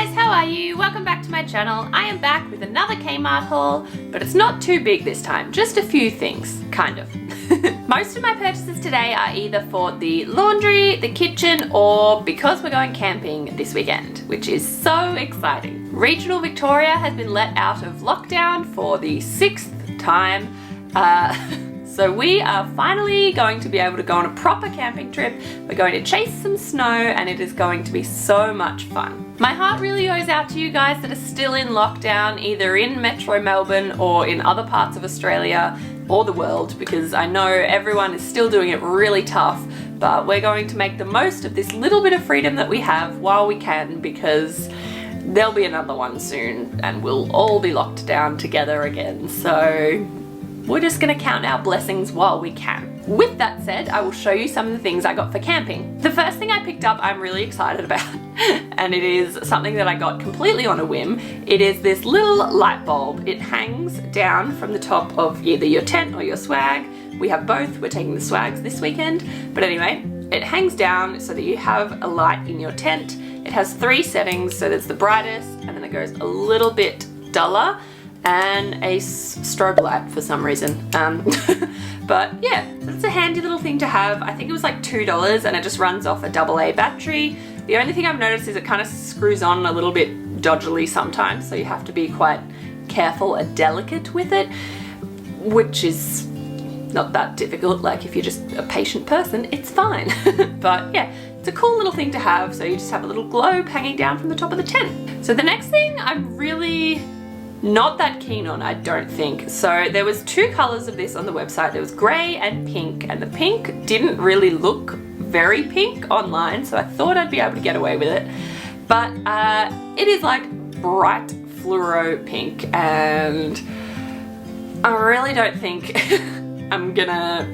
guys, how are you? Welcome back to my channel. I am back with another Kmart haul, but it's not too big this time, just a few things, kind of. Most of my purchases today are either for the laundry, the kitchen, or because we're going camping this weekend, which is so exciting. Regional Victoria has been let out of lockdown for the 6th time. So we are finally going to be able to go on a proper camping trip. We're going to chase some snow and it is going to be so much fun. My heart really goes out to you guys that are still in lockdown, either in Metro Melbourne or in other parts of Australia or the world, because I know everyone is still doing it really tough, but we're going to make the most of this little bit of freedom that we have while we can, because there'll be another one soon and we'll all be locked down together again. So we're just gonna count our blessings while we can. With that said, I will show you some of the things I got for camping. The first thing I picked up I'm really excited about, and it is something that I got completely on a whim. It is this little light bulb. It hangs down from the top of either your tent or your swag. We have both, we're taking the swags this weekend. But anyway, it hangs down so that you have a light in your tent. It has 3 settings, so there's the brightest, and then it goes a little bit duller, and a strobe light for some reason. But yeah, it's a handy little thing to have. I think it was like $2 and it just runs off a AA battery. The only thing I've noticed is it kind of screws on a little bit dodgily sometimes, so you have to be quite careful and delicate with it, which is not that difficult. Like if you're just a patient person, it's fine. But yeah, it's a cool little thing to have, so you just have a little globe hanging down from the top of the tent. So the next thing I'm really not that keen on, I don't think. So there was 2 colors of this on the website. There was gray and pink, and the pink didn't really look very pink online, so I thought I'd be able to get away with it. But it is like bright fluoro pink, and I really don't think I'm gonna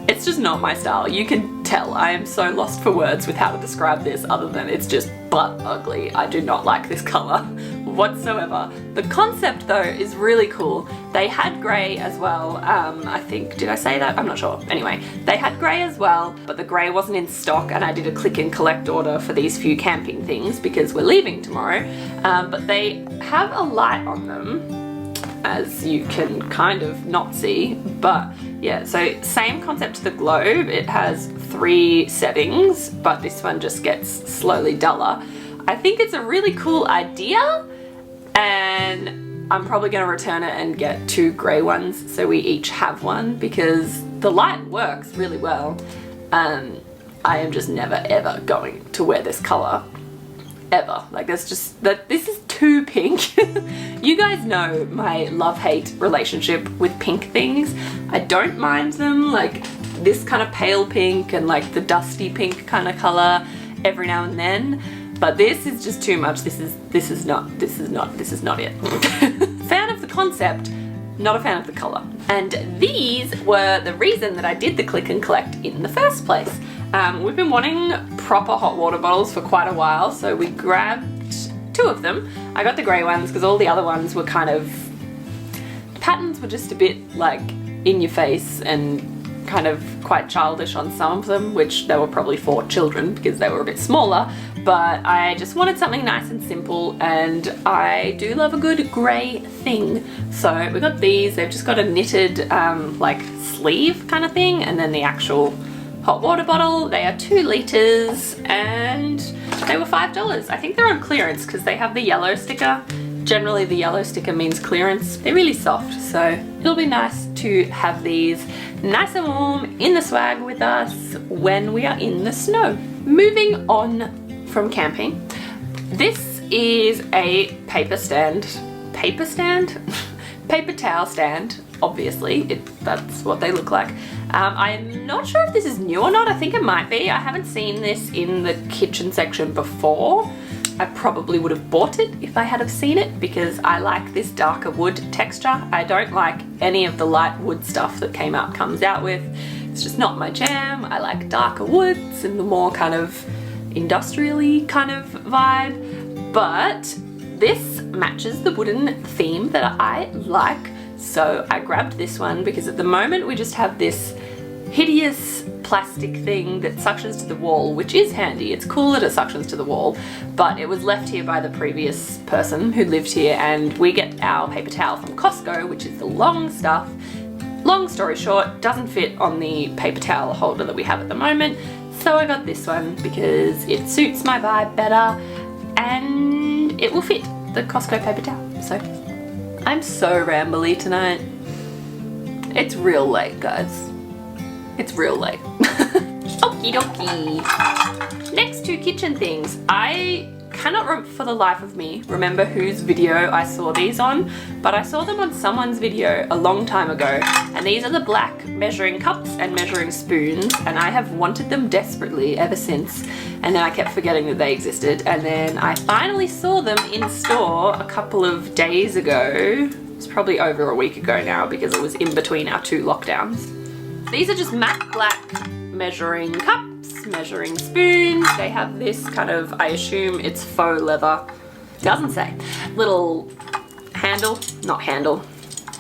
it's just not my style. You can tell I am so lost for words with how to describe this, other than it's just butt ugly. I do not like this color whatsoever. The concept though is really cool. They had grey as well. I think, did I say that? I'm not sure. Anyway, they had grey as well, but the grey wasn't in stock, and I did a click and collect order for these few camping things because we're leaving tomorrow. But they have a light on them, as you can kind of not see, but yeah, so same concept to the globe. It has 3 settings, but this one just gets slowly duller. I think it's a really cool idea, and I'm probably gonna return it and get 2 grey ones so we each have one, because the light works really well. I am just never ever going to wear this color. Ever. Like there's just that, this is too pink. You guys know my love-hate relationship with pink things. I don't mind them, like this kind of pale pink and like the dusty pink kind of color every now and then, but this is just too much. This is not it. Fan of the concept, not a fan of the color. And these were the reason that I did the click and collect in the first place. We've been wanting proper hot water bottles for quite a while, so we grabbed 2 of them. I got the grey ones because all the other ones were kind of, the patterns were just a bit like in your face and kind of quite childish on some of them, which they were probably for children because they were a bit smaller, but I just wanted something nice and simple, and I do love a good grey thing. So we got these. They've just got a knitted like sleeve kind of thing, and then the actual hot water bottle. They are 2 litres and they were $5. I think they're on clearance because they have the yellow sticker. Generally the yellow sticker means clearance. They're really soft, so it'll be nice to have these nice and warm in the swag with us when we are in the snow. Moving on from camping, this is a paper towel stand. Obviously, that's what they look like. I'm not sure if this is new or not. I think it might be. I haven't seen this in the kitchen section before. I probably would have bought it if I had have seen it, because I like this darker wood texture. I don't like any of the light wood stuff that Kmart comes out with. It's just not my jam. I like darker woods and the more kind of industrially kind of vibe. But this matches the wooden theme that I like. So I grabbed this one because at the moment we just have this hideous plastic thing that suctions to the wall, which is handy. It's cool that it suctions to the wall, but it was left here by the previous person who lived here, and we get our paper towel from Costco, which is the long stuff. Long story short, doesn't fit on the paper towel holder that we have at the moment, so I got this one because it suits my vibe better and it will fit the Costco paper towel. So I'm so rambly tonight. It's real late, guys. It's real late. Okie dokie. Next two kitchen things. I cannot for the life of me remember whose video I saw these on, but I saw them on someone's video a long time ago, and these are the black measuring cups and measuring spoons, and I have wanted them desperately ever since, and then I kept forgetting that they existed, and then I finally saw them in store a couple of days ago. It's probably over a week ago now because it was in between our two lockdowns. These are just matte black measuring cups, measuring spoons. They have this kind of, I assume it's faux leather, doesn't say, little handle, not handle,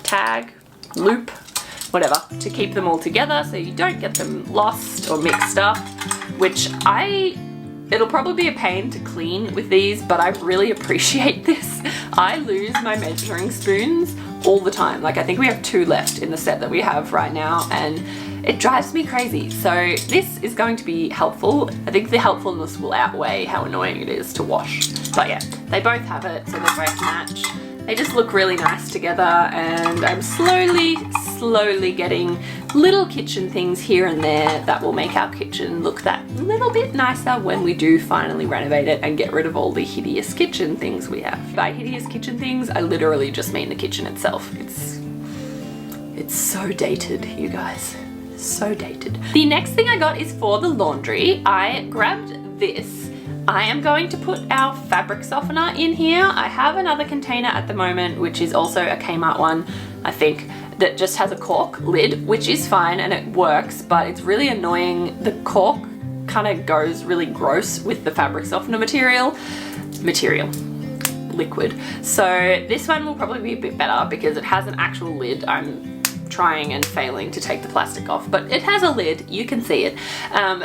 tag, loop, whatever, to keep them all together so you don't get them lost or mixed up, which it'll probably be a pain to clean with these, but I really appreciate this. I lose my measuring spoons all the time. Like, I think we have 2 left in the set that we have right now, and it drives me crazy. So this is going to be helpful. I think the helpfulness will outweigh how annoying it is to wash. But yeah, they both have it, so they both match. They just look really nice together, and I'm slowly getting little kitchen things here and there that will make our kitchen look that little bit nicer when we do finally renovate it and get rid of all the hideous kitchen things we have. By hideous kitchen things, I literally just mean the kitchen itself. It's so dated, you guys. So dated. The next thing I got is for the laundry. I grabbed this. I am going to put our fabric softener in here. I have another container at the moment, which is also a Kmart one, I think, that just has a cork lid, which is fine and it works, but it's really annoying. The cork kind of goes really gross with the fabric softener liquid. So this one will probably be a bit better because it has an actual lid. I'm trying and failing to take the plastic off, but it has a lid, you can see it.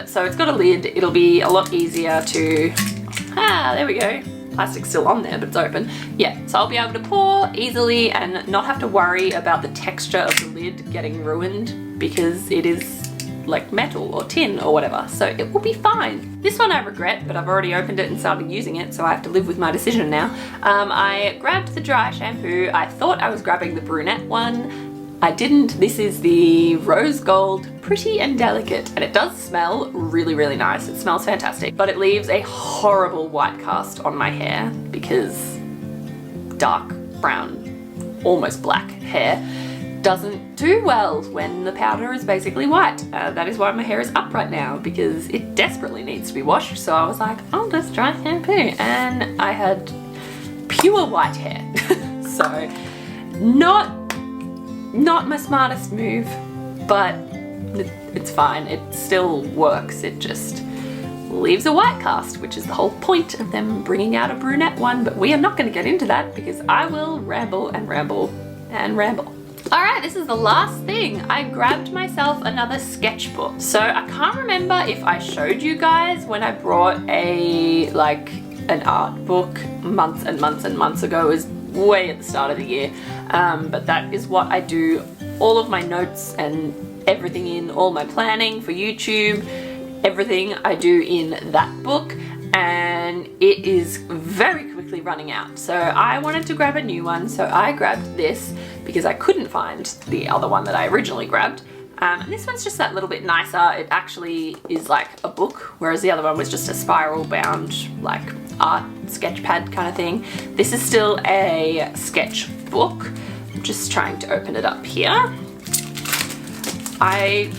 So it's got a lid, it'll be a lot easier to, there we go. Plastic's still on there, but it's open. Yeah, so I'll be able to pour easily and not have to worry about the texture of the lid getting ruined because it is like metal or tin or whatever, so it will be fine. This one I regret, but I've already opened it and started using it, so I have to live with my decision now. I grabbed the dry shampoo. I thought I was grabbing the brunette one. I didn't. This is the rose gold, pretty and delicate, and it does smell really, really nice. It smells fantastic, but it leaves a horrible white cast on my hair because dark brown, almost black hair doesn't do well when the powder is basically white. That is why my hair is up right now, because it desperately needs to be washed. So I was like, I'll just dry shampoo, and I had pure white hair. So not my smartest move, but it's fine. It still works. It just leaves a white cast, which is the whole point of them bringing out a brunette one, but we are not going to get into that because I will ramble and ramble and ramble. All right, this is the last thing. I grabbed myself another sketchbook. So I can't remember if I showed you guys when I brought an art book months and months and months ago. It was way at the start of the year, but that is what I do all of my notes and everything in, all my planning for YouTube, everything I do in that book, and it is very quickly running out. So I wanted to grab a new one, so I grabbed this because I couldn't find the other one that I originally grabbed. And this one's just that little bit nicer. It actually is like a book, whereas the other one was just a spiral bound like art sketch pad kind of thing. This is still a sketchbook. I'm just trying to open it up here. I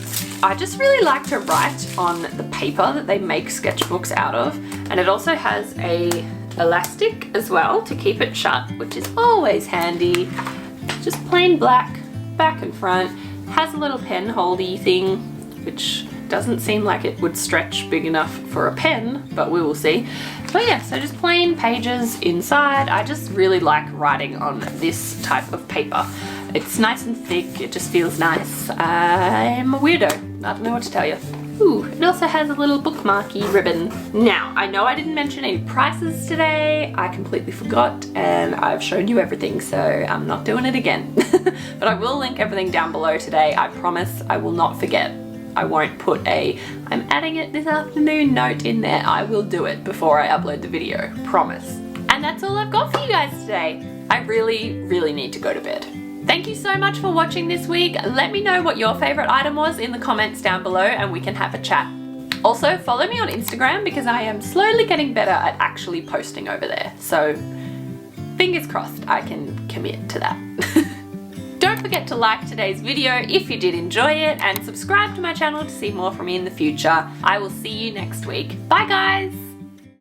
just really like to write on the paper that they make sketchbooks out of, and it also has a elastic as well to keep it shut, which is always handy. Just plain black, back and front. Has a little pen holdy thing, which doesn't seem like it would stretch big enough for a pen, but we will see. But yeah, so just plain pages inside. I just really like writing on this type of paper. It's nice and thick, it just feels nice. I'm a weirdo, I don't know what to tell you. Ooh, it also has a little bookmarky ribbon. Now, I know I didn't mention any prices today. I completely forgot and I've shown you everything, so I'm not doing it again. But I will link everything down below today. I promise I will not forget. I won't put a "I'm adding it this afternoon" note in there. I will do it before I upload the video, promise. And that's all I've got for you guys today. I really need to go to bed. Thank you so much for watching this week. Let me know what your favorite item was in the comments down below and we can have a chat. Also, follow me on Instagram because I am slowly getting better at actually posting over there. So fingers crossed I can commit to that. Don't forget to like today's video if you did enjoy it and subscribe to my channel to see more from me in the future. I will see you next week. Bye guys!